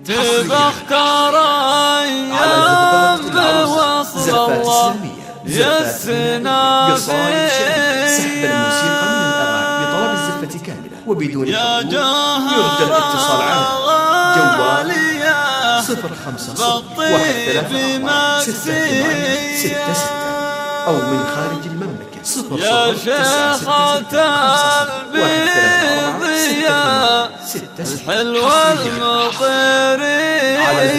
تبختار أيام بوصل الله يسنا سحب الموسيقى من الأغاني بطلب الزفة كاملة وبدون يا جوهر يرجى الاتصال على جوال غالية 050 بالطيب 138 أو من خارج المملكة 00 يا شيخة البيضية الحلوة المطيرية على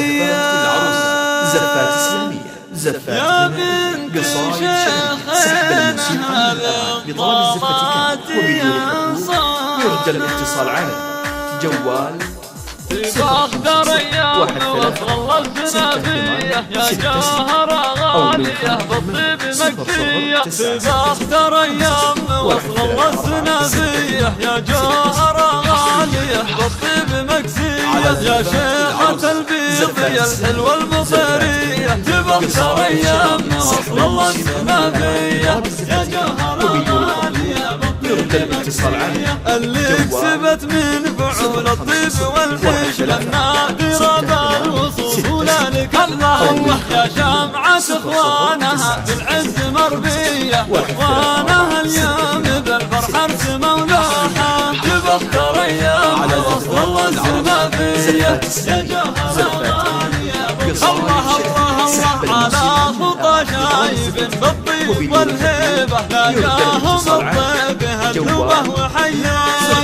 زفات إسلامية زفات غنائية قصائد شعر سحب الموسيقى من الأغاني بطلب الزفة كاملة وبدون حقوق يرجى الاتصال على جوال بأخضر أيام وصل الله الزنابية يا جوهر غالية بالطيب مكسية بأخضر أيام وصل الله الزنابية يا جوهر غالية بالطيب مكسية يا شيخة البيضية الحلوة المطيرية بأخضر أيام وصل الله الزنابية يا جوهر غالية يرجى الاتصال على اللي كسبت من فعول الطيب والحشل النادرة بالوصول لك الله يا شمعة اخوانها بالعز مربية اخوانها اليوم بالفرحة ارسموا لوحة تبختر ايام وصل الله الزنابية يا جوهر غالية الله الله الله على خطى شايب بالطيب والهيبة لاقاهم الطيب هاللوبة وحيا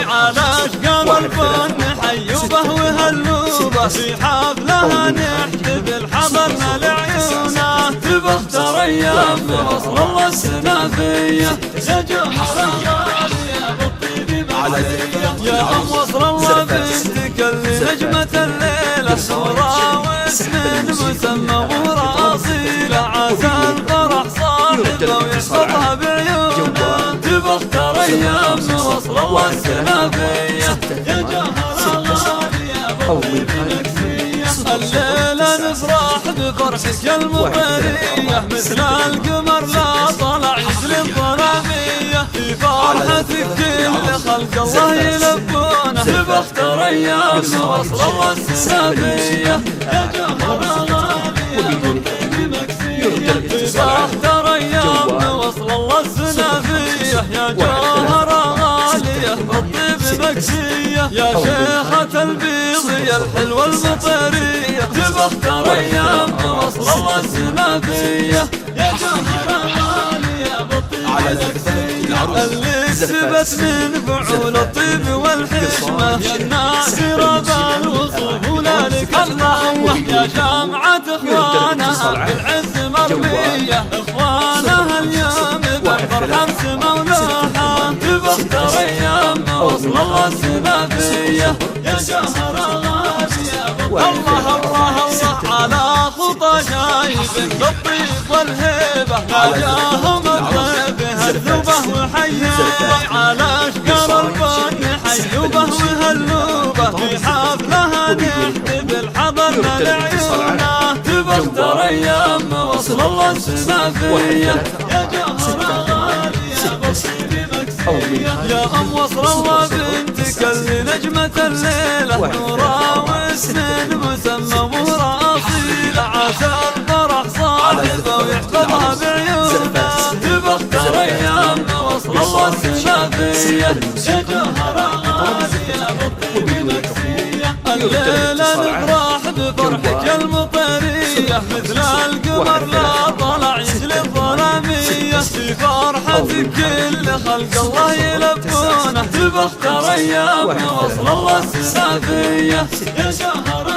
على اشقار الفن حيوبه وهاللوبة في حفلها نحتفل حضرنا لعيونا تبختر ايام وصل الله الزنابية يا جوهر غالية بالطيب مكسية يا ام وصل الله بنتك اللي نجمة الليلة صورة واسم مسمى وراسيلة عسى الفرح صاحبه ويحفظها بعيونه تبختر ايام وصل الله الزنابية يا جوهر غالية بالطيب مكسية الليلة نفرح بفرحك المطيرية مثل القمر لا طلع يجلي الظلامية في فرحتك كل خلق الله يلبونه تبختر ايام وصل الله الزنابية يا جوهر غالية بالطيب مكسية تبختر ايام وصل الله الزنابية يا جوهر غالية بالطيب مكسية يا شيخة البيضية الحلوة المطيرية تبختر ايام وصل الله الزنابية يا جوهر غالية بالطيب مكسية اللي كسبت من فعول الطيب والحشمة يا الناصرة بالوصول لك الله يا جامعة اخوانها بالعز مربية اخوانها اليوم بالفرحة ارسموا لوحة تبختر ايام وصل الله الزنابية يا جوهر غالية الله الله الله على خطى شايب بالطيب والهيبة ناجاهم الطيب هالذوبة وحيا على اشقار الفن حيوبه وهاللوبة في حفلها نحتفل حضرنا لعيونا تبختر ايام وصل الله الزنابية يا جوهر غالية بالطيب مكسية يا ام وصل الله بنتك اللي نجمة الليلة نورا واسم مسمى وراسيلة عسى الفرح صاحبه ويحفظها بعيونه تبختر ايام وصل الله الزنابية يا جوهر غالية بالطيب مكسية الليلة نفرح بفرحك المطيرية مثل القمر لا طلع يجلي الظلامية في فرحتك كل خلق الله يلبونه تبختر ايام وصل الله الزنابية يا جوهر